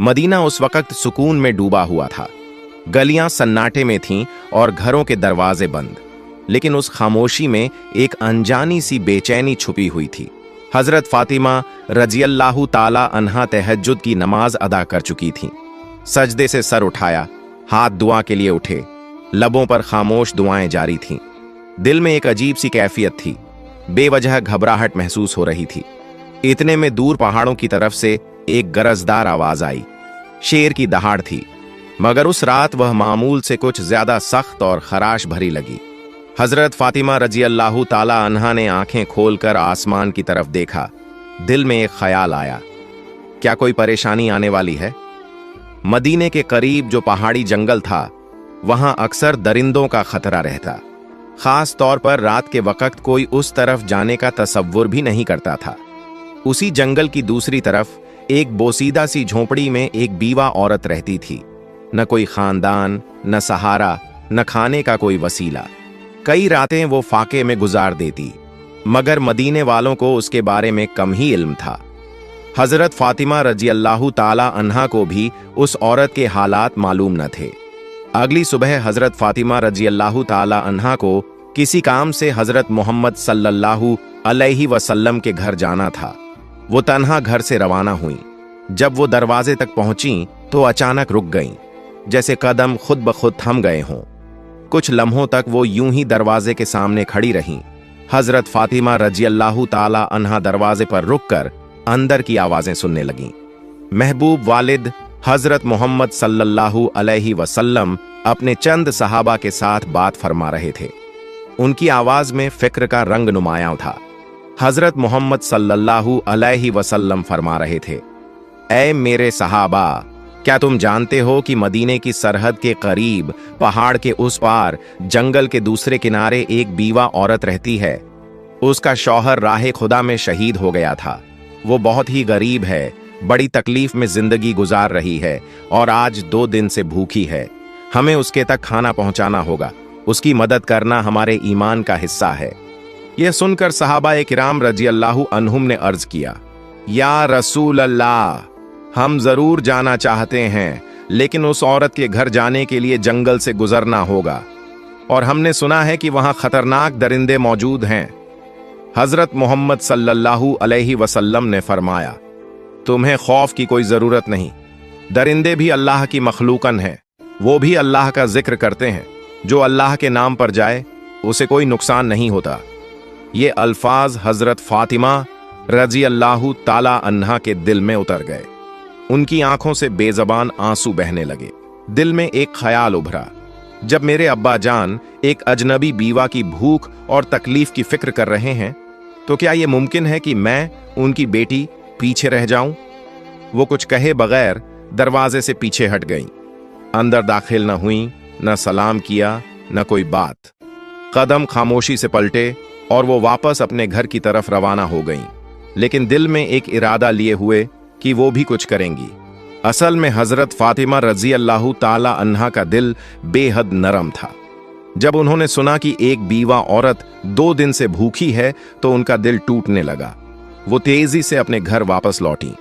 Medina उस वक्त सुकून में डूबा हुआ था। गलियां सन्नाटे में थीं और घरों के दरवाजे बंद, लेकिन उस खामोशी में एक अनजानी सी बेचैनी छुपी हुई थी। हजरत फातिमा रजियल्लाहु ताला अन्हा तहज्जुद की नमाज अदा कर चुकी थीं। सजदे से सर उठाया, हाथ दुआ के लिए उठे, लबों पर खामोश दुआएं जारी थीं। दिल में एक अजीब सी कैफियत थी, बेवजह घबराहट महसूस हो रही थी। इतने में दूर पहाड़ों की तरफ से एक गरजदार आवाज आई। शेर की दहाड़ थी, मगर उस रात वह मामूल से कुछ ज्यादा सख्त और खराश भरी लगी। हजरत फातिमा रजियल्लाहु ताला अन्हा ने आंखें खोलकर आसमान की तरफ देखा। दिल में एक ख्याल आया, क्या कोई परेशानी आने वाली है? मदीने के करीब जो पहाड़ी जंगल था, वहां अक्सर दरिंदों का खतरा रहता। खास तौर पर रात के वक्त कोई उस तरफ जाने का तसव्वुर भी नहीं करता था। उसी जंगल की दूसरी तरफ एक बोसीदा सी झोंपड़ी में एक बीवा औरत रहती थी। न कोई खानदान, न सहारा, न खाने का कोई वसीला। कई रातें वो फाके में गुजार देती, मगर मदीने वालों को उसके बारे में कम ही इल्म था। हजरत फातिमा रजियल्लाहु ताला अन्हा को भी उस औरत के हालात मालूम न थे। अगली सुबह हजरत फातिमा रजियल्लाहु ताला अन्हा को किसी काम से हजरत मोहम्मद सल्लल्लाहु अलैहि वसल्लम के घर जाना था। वो तन्हा घर से रवाना हुई। जब वो दरवाजे तक पहुंची तो अचानक रुक गईं, जैसे कदम खुद ब खुद थम गए हों। कुछ लम्हों तक वो यूं ही दरवाजे के सामने खड़ी रहीं। हजरत फातिमा रजियल्लाहु ताला अन्हा दरवाजे पर रुककर अंदर की आवाजें सुनने लगीं। महबूब वालिद हजरत मोहम्मद सल्लल्लाहु अलैहि वसल्लम अपने चंद सहाबा के साथ बात फरमा रहे थे। उनकी आवाज में फिक्र का रंग नुमायां था। हजरत मोहम्मद सल्लल्लाहु अलैहि वसल्लम फरमा रहे थे, ऐ मेरे सहाबा, क्या तुम जानते हो कि मदीने की सरहद के करीब पहाड़ के उस पार जंगल के दूसरे किनारे एक बीवा औरत रहती है। उसका शौहर राहे खुदा में शहीद हो गया था। वो बहुत ही गरीब है, बड़ी तकलीफ में जिंदगी गुजार रही है और आज 2 दिन से भूखी है। हमें उसके तक खाना पहुंचाना होगा। उसकी मदद करना हमारे ईमान का हिस्सा है। यह सुनकर सहाबा किराम रजियल्लाहु अन्हुम ने अर्ज किया, या रसूल अल्लाह, हम जरूर जाना चाहते हैं, लेकिन उस औरत के घर जाने के लिए जंगल से गुजरना होगा और हमने सुना है कि वहां खतरनाक दरिंदे मौजूद हैं। हजरत मोहम्मद सल्लल्लाहु अलैहि वसल्लम ने फरमाया, तुम्हें खौफ की कोई जरूरत नहीं। दरिंदे भी अल्लाह की मखलूकन हैं, वो भी अल्लाह का जिक्र करते हैं। जो अल्लाह के नाम पर जाए उसे कोई नुकसान नहीं होता। ये अल्फाज हजरत फातिमा रजियल्लाहु ताला अन्हा के दिल में उतर गए। उनकी आंखों से बेजबान आंसू बहने लगे। दिल में एक ख्याल उभरा, जब मेरे अब्बा जान एक अजनबी बीवा की भूख और तकलीफ की फिक्र कर रहे हैं, तो क्या यह मुमकिन है कि मैं उनकी बेटी पीछे रह जाऊं? वो कुछ कहे बगैर दरवाजे से पीछे हट गईं। अंदर दाखिल न हुई, न सलाम किया, न कोई बात। कदम खामोशी से पलटे और वो वापस अपने घर की तरफ रवाना हो गईं, लेकिन दिल में एक इरादा लिए हुए कि वो भी कुछ करेंगी। असल में हजरत फातिमा रजियल्लाहु ताला अन्हा का दिल बेहद नरम था। जब उन्होंने सुना कि एक बीवा औरत 2 दिन से भूखी है तो उनका दिल टूटने लगा। वो तेजी से अपने घर वापस लौटी।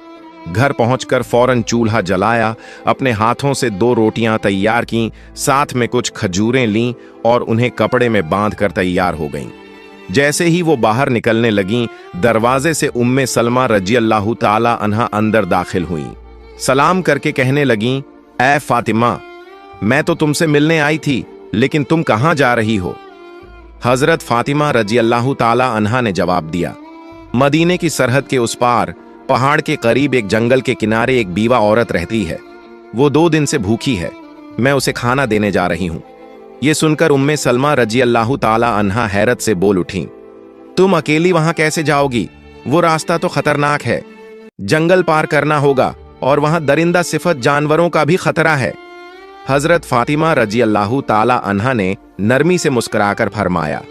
घर पहुंचकर फौरन चूल्हा जलाया, अपने हाथों से 2 रोटियां तैयार कीं, साथ में कुछ खजूरें लीं और उन्हें कपड़े में बांधकर तैयार हो गईं। जैसे ही वो बाहर निकलने लगीं, दरवाजे से उम्मे सलमा रजियल्लाहु ताला अन्हा अंदर दाखिल हुईं। सलाम करके कहने लगीं, ऐ फातिमा, मैं तो तुमसे मिलने आई थी, लेकिन तुम कहां जा रही हो? हजरत फातिमा रजियल्लाहु ताला अन्हा ने जवाब दिया, मदीने की सरहद के उस पार पहाड़ के करीब एक जंगल के किनारे एक बीवा औरत रहती है। वो 2 दिन से भूखी है, मैं उसे खाना देने जा रही हूं। ये सुनकर उम्मे सलमा रजियल्लाहु ताला अन्हा हैरत से बोल उठी, तुम अकेली वहां कैसे जाओगी? वो रास्ता तो खतरनाक है, जंगल पार करना होगा और वहां दरिंदा सिफत जानवरों का भी खतरा है। हजरत फातिमा रजियल्लाहु ताला अन्हा ने नरमी से मुस्कुराकर फरमाया,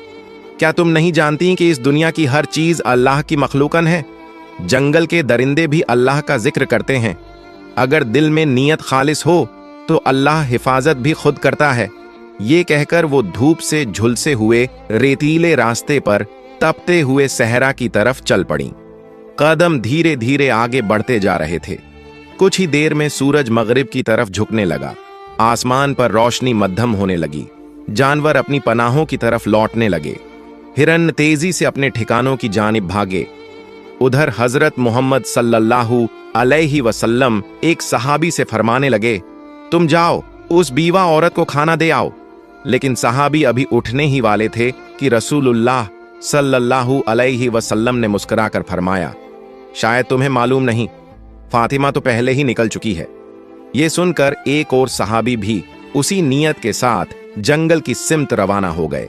क्या तुम नहीं जानती कि इस दुनिया की हर चीज अल्लाह की मखलूकन है? जंगल के दरिंदे भी अल्लाह का जिक्र करते हैं। अगर दिल में नीयत खालिस हो तो अल्लाह हिफाजत भी खुद करता है। ये कहकर वो धूप से झुलसे हुए रेतीले रास्ते पर तपते हुए सहरा की तरफ चल पड़ी। कदम धीरे धीरे आगे बढ़ते जा रहे थे। कुछ ही देर में सूरज मगरिब की तरफ झुकने लगा। आसमान पर रोशनी मध्यम होने लगी। जानवर अपनी पनाहों की तरफ लौटने लगे। हिरन तेजी से अपने ठिकानों की जानिब भागे। उधर हजरत मोहम्मद सल्लल्लाहु अलैहि वसल्लम एक सहाबी से फरमाने लगे, तुम जाओ उस बीवा औरत को खाना दे आओ। लेकिन सहाबी अभी उठने ही वाले थे कि रसूलुल्लाह सल्लल्लाहु अलैहि वसल्लम ने मुस्कुराकर फरमाया, शायद तुम्हें मालूम नहीं, फातिमा तो पहले ही निकल चुकी है। ये सुनकर एक और सहाबी भी उसी नियत के साथ जंगल की सिमत रवाना हो गए।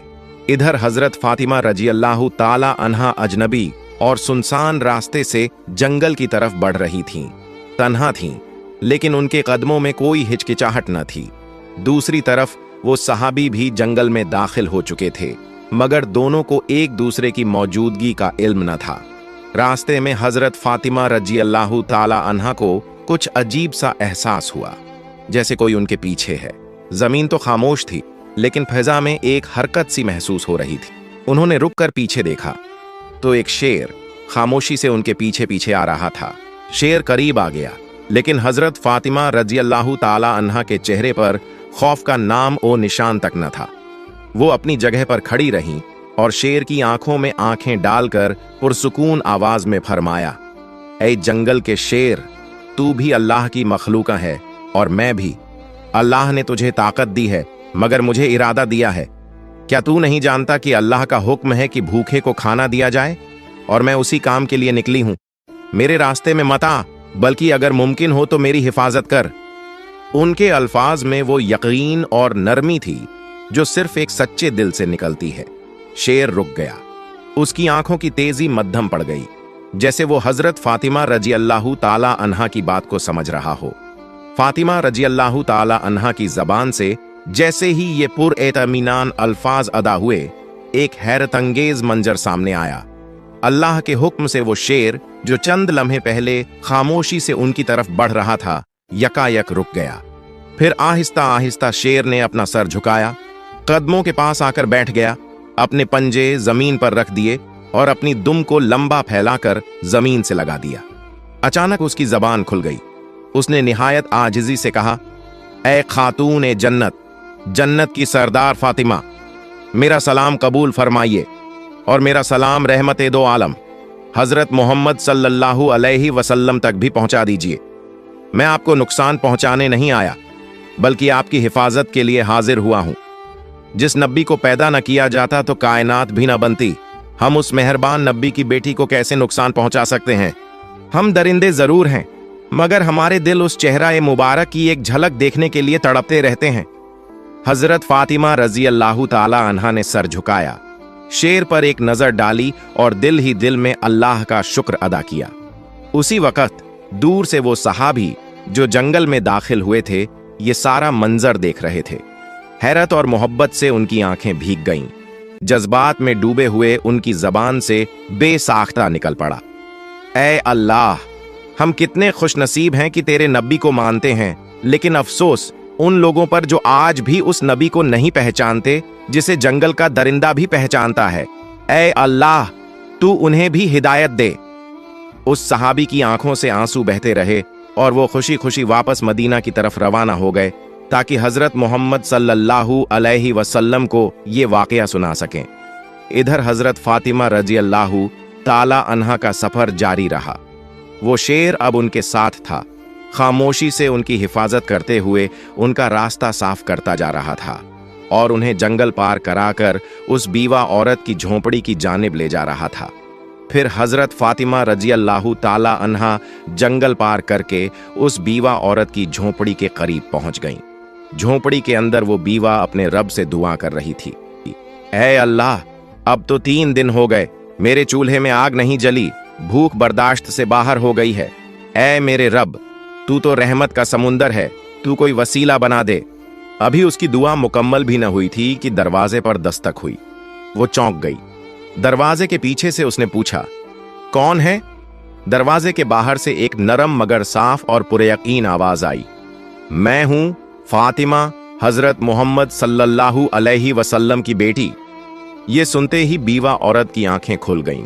इधर हजरत फातिमा रजी अल्लाह ताला अन्हा अजनबी और सुनसान रास्ते से जंगल की तरफ बढ़ रही थीं। तन्हा थीं, लेकिन उनके कदमों में कोई हिचकिचाहट न थी। दूसरी तरफ वो सहाबी भी जंगल में दाखिल हो चुके थे, मगर दोनों को एक दूसरे की मौजूदगी का इल्म न था। रास्ते में हजरत फातिमा रजी अल्लाह ताला अन्हा को कुछ अजीब सा एहसास हुआ, जैसे कोई उनके पीछे है। जमीन तो खामोश थी, लेकिन फिजा में एक हरकत सी महसूस हो रही थी। उन्होंने रुककर पीछे देखा तो एक शेर खामोशी से उनके पीछे पीछे आ रहा था। शेर करीब आ गया, लेकिन हजरत फातिमा रजी अल्लाह ताला अन्हा के चेहरे पर खौफ का नाम और निशान तक न था। वो अपनी जगह पर खड़ी रहीं और शेर की आंखों में आंखें डालकर पुरसुकून आवाज में फरमाया, ऐ जंगल के शेर, तू भी अल्लाह की मखलूका है और मैं भी। अल्लाह ने तुझे ताकत दी है, मगर मुझे इरादा दिया है। क्या तू नहीं जानता कि अल्लाह का हुक्म है कि भूखे को खाना दिया जाए, और मैं उसी काम के लिए निकली हूं। मेरे रास्ते में मत आ, बल्कि अगर मुमकिन हो तो मेरी हिफाजत कर। उनके अल्फाज में वो यकीन और नरमी थी जो सिर्फ एक सच्चे दिल से निकलती है। शेर रुक गया। उसकी आंखों की तेजी मध्यम पड़ गई, जैसे वो हजरत फातिमा रजी अल्लाह ताला अन्हा की बात को समझ रहा हो। फातिमा रजी अल्लाह ताला अन्हा की जबान से जैसे ही ये पुरएतमीनान अल्फाज अदा हुए, एक हैरतंगेज मंजर सामने आया। अल्लाह के हुक्म से वो शेर जो चंद लम्हे पहले खामोशी से उनकी तरफ बढ़ रहा था, यकायक रुक गया। फिर आहिस्ता आहिस्ता शेर ने अपना सर झुकाया, कदमों के पास आकर बैठ गया, अपने पंजे जमीन पर रख दिए और अपनी दुम को लंबा फैलाकर जमीन से लगा दिया। अचानक उसकी जबान खुल गई। उसने निहायत आजिजी से कहा, ऐ खातून ए जन्नत, जन्नत की सरदार फातिमा, मेरा सलाम कबूल फरमाइए और मेरा सलाम रहमत दो आलम हजरत मोहम्मद सल्लल्लाहु अलैहि वसल्लम तक भी पहुंचा दीजिए। मैं आपको नुकसान पहुंचाने नहीं आया, बल्कि आपकी हिफाजत के लिए हाजिर हुआ हूं। जिस नब्बी को पैदा न किया जाता तो कायनात भी न बनती। हम उस मेहरबान नब्बी की बेटी को कैसे नुकसान पहुंचा सकते हैं? हम दरिंदे जरूर हैं, मगर हमारे दिल उस चेहरा ए मुबारक की एक झलक देखने के लिए तड़पते रहते हैं। हजरत फातिमा रजी अल्लाह ताला अन्हा ने सर झुकाया, शेर पर एक नजर डाली और दिल ही दिल में अल्लाह का शुक्र अदा किया। उसी वक्त दूर से वो सहाबी जो जंगल में दाखिल हुए थे, ये सारा मंजर देख रहे थे। हैरत और मोहब्बत से उनकी आंखें भीग गईं। जज्बात में डूबे हुए उनकी जबान से बेसाख्ता निकल पड़ा, ऐ अल्लाह, हम कितने खुशनसीब हैं कि तेरे नबी को मानते हैं, लेकिन अफसोस उन लोगों पर जो आज भी उस नबी को नहीं पहचानते जिसे जंगल का दरिंदा भी पहचानता है। ऐ अल्लाह, तू उन्हें भी हिदायत दे। उस सहाबी की आंखों से आंसू बहते रहे और वो खुशी खुशी वापस मदीना की तरफ रवाना हो गए, ताकि हजरत मोहम्मद सल्लल्लाहु अलैहि वसल्लम को ये वाकया सुना सकें। इधर हजरत फातिमा रजी अल्लाह ताला अन्हा का सफर जारी रहा। वो शेर अब उनके साथ था, खामोशी से उनकी हिफाजत करते हुए उनका रास्ता साफ करता जा रहा था और उन्हें जंगल पार कराकर उस बीवा औरत की झोंपड़ी की जानिब ले जा रहा था। फिर हजरत फातिमा रजी अल्लाह ताला अन्हा जंगल पार करके उस बीवा औरत की झोंपड़ी के करीब पहुंच गईं। झोंपड़ी के अंदर वो बीवा अपने रब से दुआ कर रही थी, ऐ अल्लाह, अब तो 3 दिन हो गए, मेरे चूल्हे में आग नहीं जली, भूख बर्दाश्त से बाहर हो गई है। ऐ मेरे रब, तू तो रहमत का समुंदर है, तू कोई वसीला बना दे। अभी उसकी दुआ मुकम्मल भी न हुई थी कि दरवाजे पर दस्तक हुई। वो चौंक गई। दरवाजे के पीछे से उसने पूछा, कौन है? दरवाजे के बाहर से एक नरम मगर साफ और पुरयकीन आवाज आई, मैं हूं फातिमा, हजरत मोहम्मद सल्लल्लाहु अलैहि वसल्लम की बेटी। ये सुनते ही बीवा औरत की आंखें खुल गईं।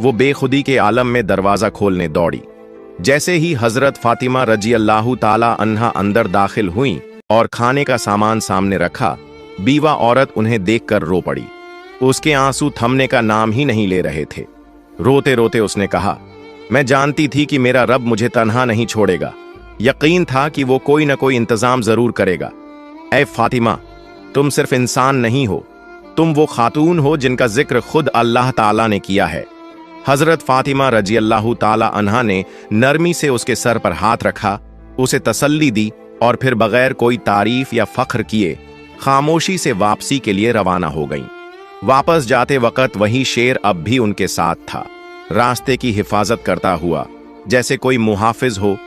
वो बेखुदी के आलम में दरवाजा खोलने दौड़ी। जैसे ही हजरत फातिमा रजी अल्लाह ताला अन्हा अंदर दाखिल हुई और खाने का सामान सामने रखा, बीवा औरत उन्हें देखकर रो पड़ी। उसके आंसू थमने का नाम ही नहीं ले रहे थे। रोते रोते उसने कहा, मैं जानती थी कि मेरा रब मुझे तन्हा नहीं छोड़ेगा। यकीन था कि वो कोई न कोई इंतजाम जरूर करेगा। ऐ फातिमा, तुम सिर्फ इंसान नहीं हो, तुम वो खातून हो जिनका जिक्र खुद अल्लाह ताला ने किया है। हजरत फातिमा रजी अल्लाह ताला अन्हा ने नरमी से उसके सर पर हाथ रखा, उसे तसल्ली दी और फिर बगैर कोई तारीफ या फख्र किए खामोशी से वापसी के लिए रवाना हो गईं। वापस जाते वक्त वही शेर अब भी उनके साथ था, रास्ते की हिफाजत करता हुआ जैसे कोई मुहाफिज हो।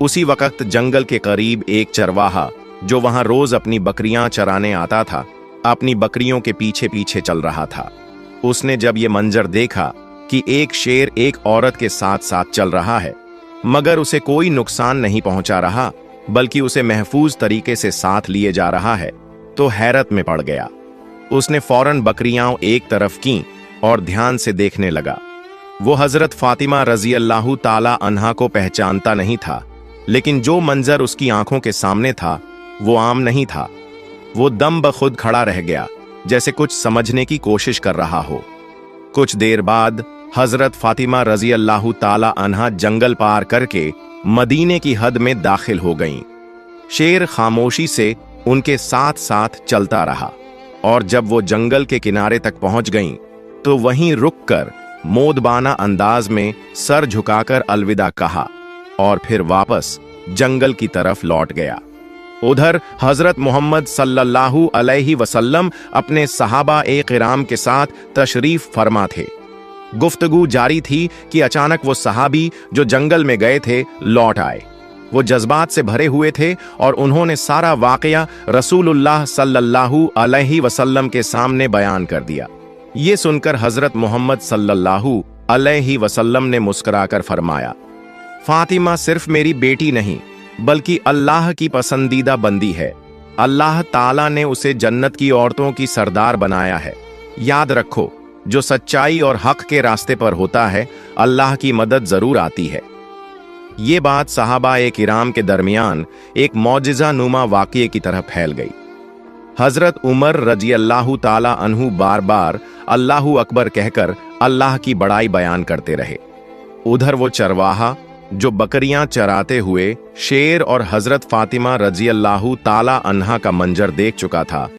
उसी वक्त जंगल के करीब एक चरवाहा जो वहां रोज अपनी बकरियां चराने आता था, अपनी बकरियों के पीछे पीछे चल रहा था। उसने जब ये मंजर देखा कि एक शेर एक औरत के साथ साथ चल रहा है, मगर उसे कोई नुकसान नहीं पहुंचा रहा बल्कि उसे महफूज तरीके से साथ लिए जा रहा है, तो हैरत में पड़ गया। उसने फौरन बकरियां एक तरफ की और ध्यान से देखने लगा। वो हजरत फातिमा रजी अल्लाह ताला अन्हा को पहचानता नहीं था, लेकिन जो मंजर उसकी आंखों के सामने था वो आम नहीं था। वो दम बखुद खड़ा रह गया, जैसे कुछ समझने की कोशिश कर रहा हो। कुछ देर बाद हजरत फातिमा रजी अल्लाह ताला अन्हा जंगल पार करके मदीने की हद में दाखिल हो गईं। शेर खामोशी से उनके साथ साथ चलता रहा और जब वो जंगल के किनारे तक पहुंच गईं, तो वहीं रुककर मोदबाना अंदाज में सर झुकाकर अलविदा कहा और फिर वापस जंगल की तरफ लौट गया। उधर हजरत मोहम्मद सल्लल्लाहु अलैहि वसल्लम अपने सहाबा ए किराम के साथ तशरीफ फरमा थे। गुफ्तगू जारी थी कि अचानक वो सहाबी जो जंगल में गए थे लौट आए। वो जज्बात से भरे हुए थे और उन्होंने सारा वाकया रसूलुल्लाह सल्लल्लाहु अलैहि वसल्लम के सामने बयान कर दिया। ये सुनकर हजरत मोहम्मद सल्लल्लाहु अलैहि वसल्लम ने मुस्कुराकर फरमाया, फातिमा सिर्फ मेरी बेटी नहीं बल्कि अल्लाह की पसंदीदा बंदी है। अल्लाह ताला ने उसे जन्नत की औरतों की सरदार बनाया है। याद रखो, जो सच्चाई और हक के रास्ते पर होता है, अल्लाह की मदद जरूर आती है। ये बात सहाबा ए किराम के दरमियान एक मौजिज़ा नुमा वाक़ये की तरह फैल गई। हजरत उमर रजी अल्लाह ताला अन्हु बार बार अल्लाहु अकबर कहकर अल्लाह की बड़ाई बयान करते रहे। उधर वो चरवाहा जो बकरियां चराते हुए शेर और हजरत फातिमा रजी अल्लाह ताला अन्हा का मंजर देख चुका था,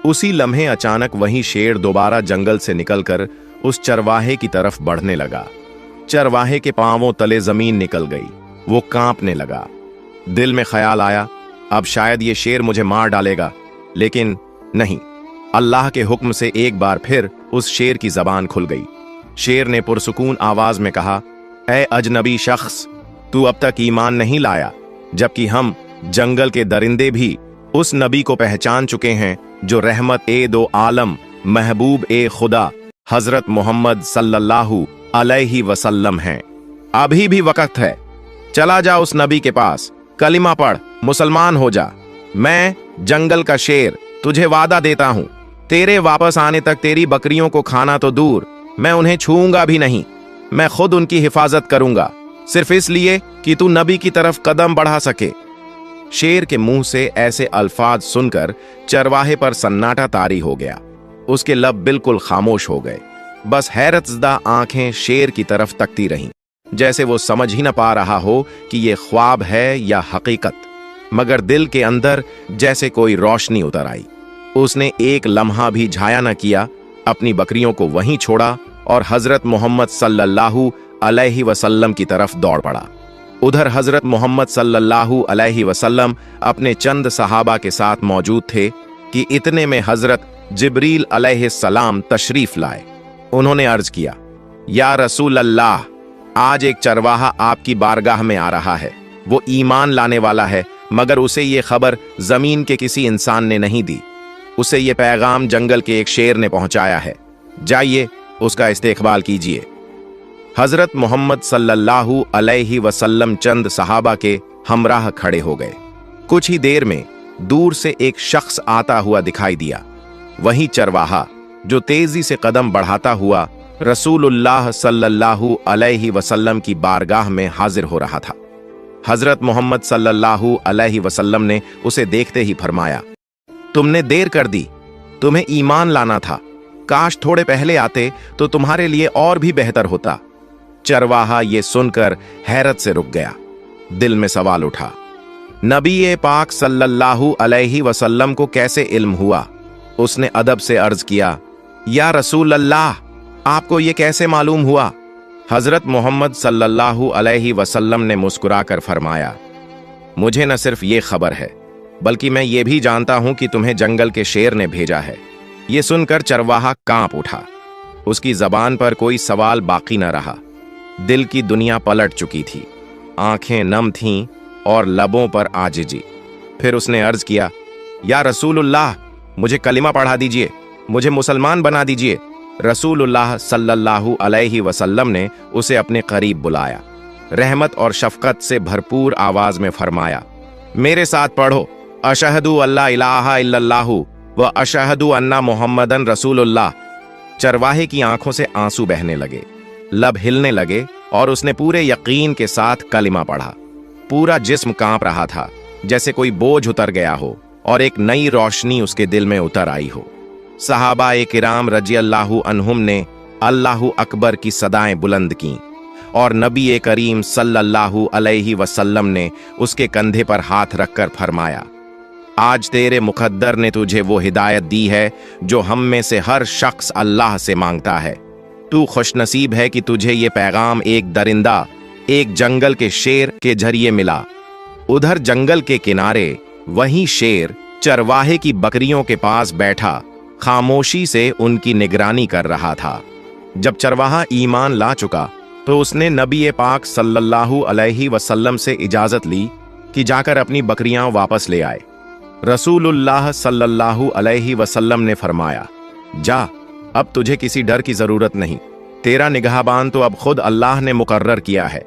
उसी लम्हे अचानक वही शेर दोबारा जंगल से निकलकर उस चरवाहे की तरफ बढ़ने लगा। चरवाहे के पांवों तले जमीन निकल गई। वो कांपने लगा। दिल में ख्याल आया, अब शायद ये शेर मुझे मार डालेगा, लेकिन नहीं। अल्लाह के हुक्म से एक बार फिर उस शेर की जबान खुल गई। शेर ने पुरसुकून आवाज में कहा, ऐ अजनबी शख्स, तू अब तक ईमान नहीं लाया, जबकि हम जंगल के दरिंदे भी उस नबी को पहचान चुके हैं जो रहमत ए दो आलम महबूब ए खुदा हजरत मोहम्मद सल्लल्लाहु अलैहि वसल्लम हैं। अभी भी वक्त है, चला जा उस नबी के पास, कलिमा पढ़, मुसलमान हो जा। मैं जंगल का शेर तुझे वादा देता हूं, तेरे वापस आने तक तेरी बकरियों को खाना तो दूर, मैं उन्हें छूऊंगा भी नहीं। मैं खुद उनकी हिफाजत करूंगा, सिर्फ इसलिए कि तू नबी की तरफ कदम बढ़ा सके। शेर के मुंह से ऐसे अल्फाज सुनकर चरवाहे पर सन्नाटा तारी हो गया। उसके लब बिल्कुल खामोश हो गए। बस हैरतज़दा आंखें शेर की तरफ तकती रहीं, जैसे वो समझ ही न पा रहा हो कि ये ख्वाब है या हकीकत। मगर दिल के अंदर जैसे कोई रोशनी उतर आई। उसने एक लम्हा भी झाया न किया, अपनी बकरियों को वहीं छोड़ा और हजरत मोहम्मद सल्लल्लाहु अलैहि वसल्लम की तरफ दौड़ पड़ा। उधर हजरत मोहम्मद सल्लल्लाहु अलैहि वसल्लम अपने चंद सहाबा के साथ मौजूद थे कि इतने में हजरत जिब्रील अलैहिस्सलाम तशरीफ लाए। उन्होंने अर्ज किया, या रसूल अल्लाह, आज एक चरवाहा आपकी बारगाह में आ रहा है। वो ईमान लाने वाला है, मगर उसे ये खबर जमीन के किसी इंसान ने नहीं दी। उसे ये पैगाम जंगल के एक शेर ने पहुंचाया है। जाइए, उसका इस्तेकबाल कीजिए। हजरत मोहम्मद सल्लल्लाहु अलैहि वसल्लम चंद सहाबा के हमराह खड़े हो गए। कुछ ही देर में दूर से एक शख्स आता हुआ दिखाई दिया। वही चरवाहा जो तेजी से कदम बढ़ाता हुआ रसूलुल्लाह सल्लल्लाहु अलैहि वसल्लम की बारगाह में हाजिर हो रहा था। हजरत मोहम्मद सल्लल्लाहु अलैहि वसल्लम ने उसे देखते ही फरमाया, तुमने देर कर दी, तुम्हें ईमान लाना था, काश थोड़े पहले आते तो तुम्हारे लिए और भी बेहतर होता। चरवाहा ये सुनकर हैरत से रुक गया। दिल में सवाल उठा, नबी पाक सल्लल्लाहु अलैहि वसल्लम को कैसे इल्म हुआ? उसने अदब से अर्ज किया, या रसूल अल्लाह, आपको ये कैसे मालूम हुआ? हजरत मोहम्मद सल्लल्लाहु अलैहि वसल्लम ने मुस्कुराकर फरमाया, मुझे न सिर्फ ये खबर है, बल्कि मैं ये भी जानता हूं कि तुम्हें जंगल के शेर ने भेजा है। ये सुनकर चरवाहा कांप उठा। उसकी जबान पर कोई सवाल बाकी न रहा। दिल की दुनिया पलट चुकी थी, आंखें नम थीं और लबों पर आजिजी। फिर उसने अर्ज किया, या रसूलुल्लाह, मुझे कलिमा पढ़ा दीजिए, मुझे मुसलमान बना दीजिए। रसूलुल्लाह सल्लल्लाहु अलैहि वसल्लम ने उसे अपने करीब बुलाया। रहमत और शफकत से भरपूर आवाज में फरमाया, मेरे साथ पढ़ो, अशहदु अल्ला इलाहा इल्लल्लाहु व अशहदु अन्ना मुहम्मदन रसूलुल्लाह। चरवाहे की आंखों से आंसू बहने लगे, लब हिलने लगे और उसने पूरे यकीन के साथ कलिमा पढ़ा। पूरा जिस्म कांप रहा था, जैसे कोई बोझ उतर गया हो और एक नई रोशनी उसके दिल में उतर आई हो। सहाबा किराम रज़ियल्लाहु अन्हुम ने अल्लाहु अकबर की सदाएं बुलंद की और नबी करीम सल्लल्लाहु अलैहि वसल्लम ने उसके कंधे पर हाथ रखकर फरमाया, आज तेरे मुकद्दर ने तुझे वो हिदायत दी है जो हम में से हर शख्स अल्लाह से मांगता है। तू खुशनसीब है कि तुझे ये पैगाम एक दरिंदा, एक जंगल के शेर के जरिए मिला। उधर जंगल के किनारे वही शेर चरवाहे की बकरियों के पास बैठा खामोशी से उनकी निगरानी कर रहा था। जब चरवाहा ईमान ला चुका तो उसने नबी पाक सल्लल्लाहु अलैहि वसल्लम से इजाजत ली कि जाकर अपनी बकरियां वापस ले आए। रसूलुल्लाह सल्लल्लाहु अलैहि वसल्लम ने फरमाया, जा, अब तुझे किसी डर की जरूरत नहीं, तेरा निगहबान तो अब खुद अल्लाह ने मुकर्रर किया है।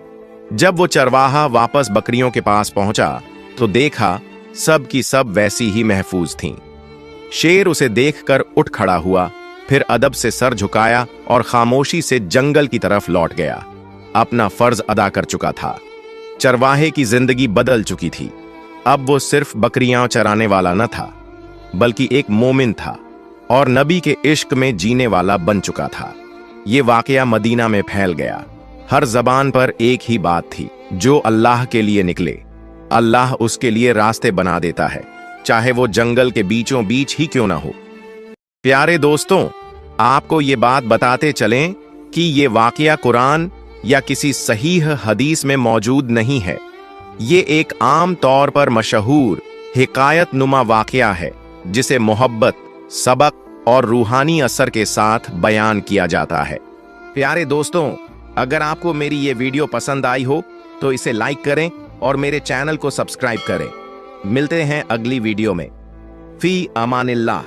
जब वो चरवाहा वापस बकरियों के पास पहुंचा तो देखा सब की सब वैसी ही महफूज थीं। शेर उसे देखकर उठ खड़ा हुआ, फिर अदब से सर झुकाया और खामोशी से जंगल की तरफ लौट गया। अपना फर्ज अदा कर चुका था। चरवाहे की जिंदगी बदल चुकी थी। अब वो सिर्फ बकरियां चराने वाला न था, बल्कि एक मोमिन था और नबी के इश्क में जीने वाला बन चुका था। ये वाकया मदीना में फैल गया। हर जबान पर एक ही बात थी, जो अल्लाह के लिए निकले, अल्लाह उसके लिए रास्ते बना देता है, चाहे वो जंगल के बीचों बीच ही क्यों ना हो। प्यारे दोस्तों, आपको ये बात बताते चलें कि ये वाकया कुरान या किसी सहीह हदीस में मौजूद नहीं है। ये एक आम तौर पर मशहूर हिकायत नुमा वाकया है, जिसे मोहब्बत, सबक और रूहानी असर के साथ बयान किया जाता है। प्यारे दोस्तों, अगर आपको मेरी ये वीडियो पसंद आई हो तो इसे लाइक करें और मेरे चैनल को सब्सक्राइब करें। मिलते हैं अगली वीडियो में। फी अमानिल्लाह।